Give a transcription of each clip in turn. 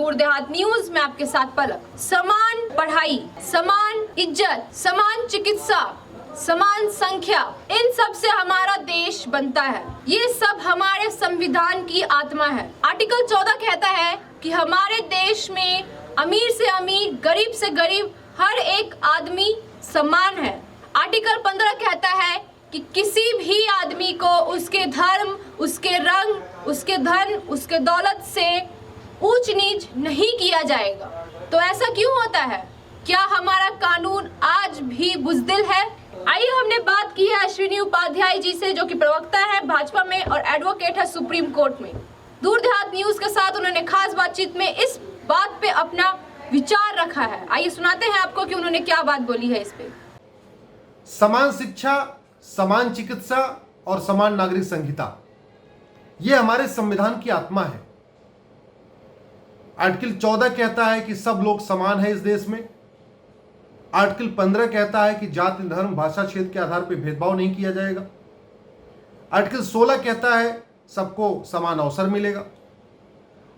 दूर देहात न्यूज में आपके साथ पलक। समान पढ़ाई, समान इज्जत, समान चिकित्सा, समान संख्या, इन सब से हमारा देश बनता है। ये सब हमारे संविधान की आत्मा है। आर्टिकल 14 कहता है कि हमारे देश में अमीर से अमीर, गरीब से गरीब हर एक आदमी समान है। आर्टिकल 15 कहता है कि किसी भी आदमी को उसके धर्म, उसके रंग, उसके धन, उसके दौलत से ऊंच नीच नहीं किया जाएगा। तो ऐसा क्यों होता है? क्या हमारा कानून आज भी बुज़दिल है? आइए हमने बात की है अश्विनी उपाध्याय जी से, जो कि प्रवक्ता है भाजपा में और एडवोकेट है सुप्रीम कोर्ट में। दूर देहात न्यूज के साथ उन्होंने खास बातचीत में इस बात पे अपना विचार रखा है। आइए सुनाते हैं आपको कि उन्होंने क्या बात बोली है इस पे। समान शिक्षा, समान चिकित्सा और समान नागरिक संहिता, ये हमारे संविधान की आत्मा है। आर्टिकल 14 कहता है कि सब लोग समान हैं इस देश में। आर्टिकल 15 कहता है कि जाति, धर्म, भाषा, क्षेत्र के आधार पर भेदभाव नहीं किया जाएगा। आर्टिकल 16 कहता है सबको समान अवसर मिलेगा।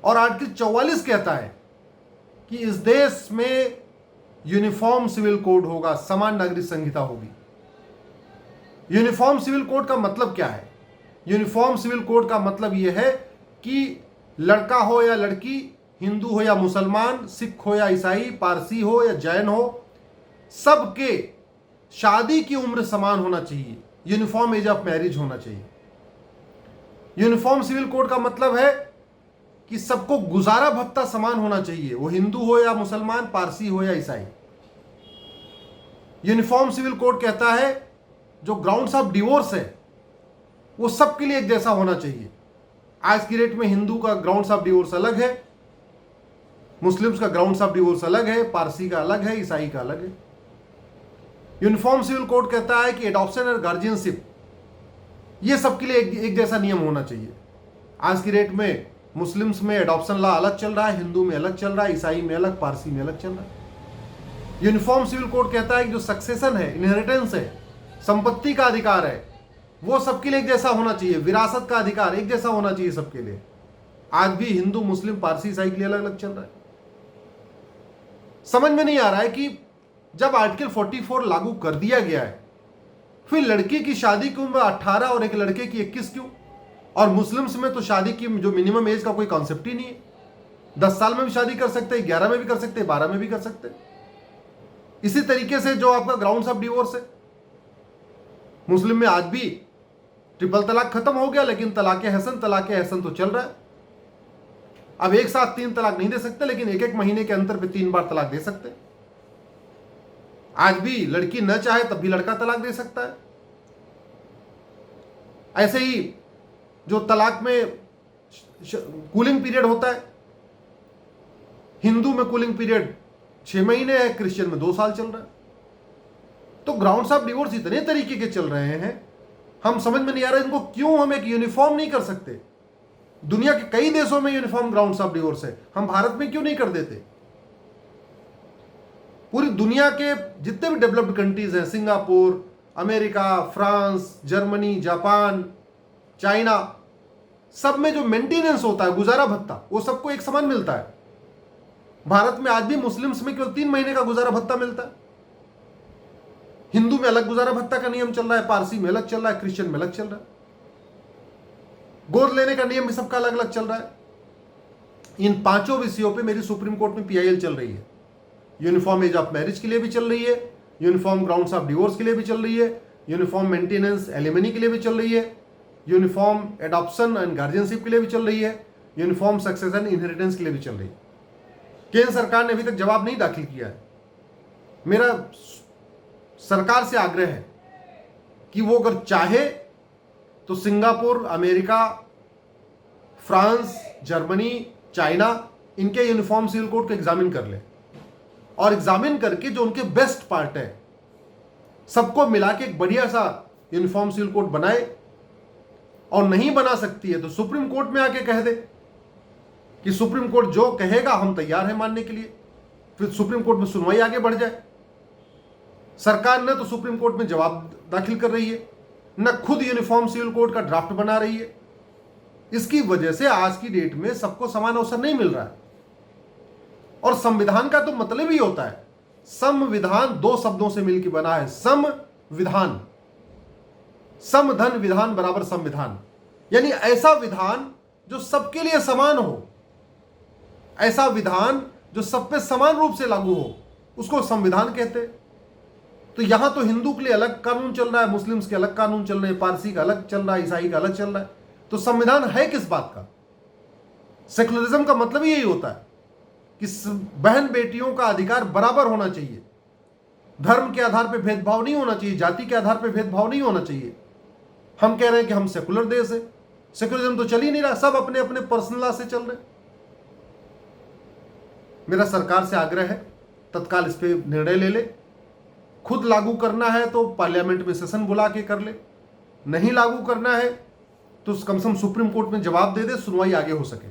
और आर्टिकल 44 कहता है कि इस देश में यूनिफॉर्म सिविल कोड होगा, समान नागरिक संहिता होगी। यूनिफॉर्म सिविल कोड का मतलब क्या है? यूनिफॉर्म सिविल कोड का मतलब यह है कि लड़का हो या लड़की, हिंदू हो या मुसलमान, सिख हो या ईसाई, पारसी हो या जैन हो, सबके शादी की उम्र समान होना चाहिए। यूनिफॉर्म एज ऑफ मैरिज होना चाहिए। यूनिफॉर्म सिविल कोड का मतलब है कि सबको गुजारा भत्ता समान होना चाहिए, वो हिंदू हो या मुसलमान, पारसी हो या ईसाई। यूनिफॉर्म सिविल कोड कहता है जो ग्राउंड्स ऑफ डिवोर्स है वो सबके लिए एक जैसा होना चाहिए। आज की डेट में हिंदू का ग्राउंड्स ऑफ डिवोर्स अलग है, मुस्लिम्स का ग्राउंड्स ऑफ डिवोर्स अलग है, पारसी का अलग है, ईसाई का अलग है। यूनिफॉर्म सिविल कोड कहता है कि एडॉप्शन और गार्जियनशिप, ये सबके लिए एक जैसा नियम होना चाहिए। आज की डेट में मुस्लिम्स में एडॉप्शन लॉ अलग चल रहा है, हिंदू में अलग चल रहा है, ईसाई में अलग, पारसी में अलग चल रहा है। यूनिफॉर्म सिविल कोड कहता है कि जो सक्सेशन है, इनहेरिटेंस है, संपत्ति का अधिकार है, वो सबके लिए एक जैसा होना चाहिए। विरासत का अधिकार एक जैसा होना चाहिए सबके लिए। आज भी हिंदू, मुस्लिम, पारसी, ईसाई के लिए अलग अलग चल रहा है। समझ में नहीं आ रहा है कि जब आर्टिकल 44 लागू कर दिया गया है, फिर लड़की की शादी की उम्र 18 और एक लड़के की 21 क्यों? और मुस्लिम्स में तो शादी की जो मिनिमम एज का कोई कॉन्सेप्ट ही नहीं है। 10 साल में भी शादी कर सकते हैं, 11 में भी कर सकते हैं, 12 में भी कर सकते हैं। इसी तरीके से जो आपका ग्राउंड्स ऑफ डिवोर्स है, मुस्लिम में आज भी ट्रिपल तलाक खत्म हो गया, लेकिन तलाके हसन तो चल रहा है। अब एक साथ 3 तलाक नहीं दे सकते, लेकिन एक महीने के अंतर पे 3 बार तलाक दे सकते हैं। आज भी लड़की न चाहे तब भी लड़का तलाक दे सकता है। ऐसे ही जो तलाक में कूलिंग पीरियड होता है, हिंदू में कूलिंग पीरियड 6 महीने है, क्रिश्चियन में 2 साल चल रहा है। तो ग्राउंड्स ऑफ डिवोर्स इतने तरीके के चल रहे हैं, हम समझ में नहीं आ रहा इनको क्यों हम एक यूनिफॉर्म नहीं कर सकते। दुनिया के कई देशों में यूनिफॉर्म ग्राउंड्स ऑफ डिवोर्स है, हम भारत में क्यों नहीं कर देते? पूरी दुनिया के जितने भी डेवलप्ड कंट्रीज हैं, Singapore, America, France, Germany, Japan, China, सब में जो मेंटेनेंस होता है, गुजारा भत्ता, वो सबको एक समान मिलता है। भारत में आज भी मुस्लिम्स में केवल 3 महीने का गुजारा भत्ता मिलता है। हिंदू में अलग गुजारा भत्ता का नियम चल रहा है, पारसी में अलग चल रहा है, क्रिश्चियन में अलग चल रहा है। गोद लेने का नियम भी सबका अलग अलग चल रहा है। इन 5 विषयों पे मेरी सुप्रीम कोर्ट में PIL चल रही है। यूनिफॉर्म एज ऑफ मैरिज के लिए भी चल रही है, यूनिफॉर्म ग्राउंड्स ऑफ डिवोर्स के लिए भी चल रही है, यूनिफॉर्म मेंटेनेंस एलिमनी के लिए भी चल रही है, यूनिफॉर्म एडॉप्शन एंड गार्जियनशिप के लिए भी चल रही है, यूनिफॉर्म सक्सेशन इनहेरिटेंस के लिए भी चल रही है। केंद्र सरकार ने अभी तक जवाब नहीं दाखिल किया है। मेरा सरकार से आग्रह है कि वो अगर चाहे तो Singapore, America, France, Germany, China, इनके यूनिफॉर्म सिविल कोड को एग्जामिन कर ले, और एग्जामिन करके जो उनके बेस्ट पार्ट है सबको मिला के एक बढ़िया सा यूनिफॉर्म सिविल कोड बनाए। और नहीं बना सकती है तो सुप्रीम कोर्ट में आके कह दे कि सुप्रीम कोर्ट जो कहेगा हम तैयार हैं मानने के लिए। फिर सुप्रीम कोर्ट में सुनवाई आगे बढ़ जाए। सरकार न तो सुप्रीम कोर्ट में जवाब दाखिल कर रही है, न खुद यूनिफॉर्म सिविल कोड का ड्राफ्ट बना रही है। इसकी वजह से आज की डेट में सबको समान अवसर नहीं मिल रहा है। और संविधान का तो मतलब ही होता है, संविधान दो शब्दों से मिलकर बना है, संविधान, सम धन विधान बराबर संविधान, यानी ऐसा विधान जो सबके लिए समान हो, ऐसा विधान जो सब पे समान रूप से लागू हो, उसको संविधान कहते हैं। तो यहां तो हिंदू के लिए अलग कानून चल रहा है, मुस्लिम्स के अलग कानून चल रहे हैं, पारसी का अलग चल रहा है, ईसाई का अलग चल रहा है। तो संविधान है किस बात का? सेकुलरिज्म का मतलब यही होता है कि बहन बेटियों का अधिकार बराबर होना चाहिए, धर्म के आधार पर भेदभाव नहीं होना चाहिए, जाति के आधार पर भेदभाव नहीं होना चाहिए। हम कह रहे हैं कि हम सेकुलर देश है, सेकुलरिज्म तो चल ही नहीं रहा, सब अपने अपने पर्सनल लॉ से चल रहे। मेरा सरकार से आग्रह है, तत्काल इस पे निर्णय ले ले। खुद लागू करना है तो पार्लियामेंट में सेशन बुला के कर ले, नहीं लागू करना है तो कम से कम सुप्रीम कोर्ट में जवाब दे दे, सुनवाई आगे हो सके।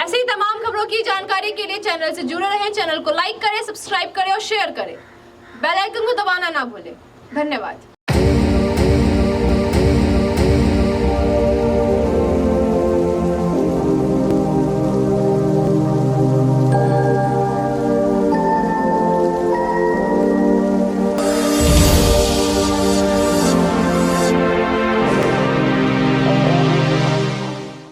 ऐसे ही तमाम खबरों की जानकारी के लिए चैनल से जुड़े रहें, चैनल को लाइक करें, सब्सक्राइब करें और शेयर करें, बेल आइकन को दबाना ना भूलें। धन्यवाद।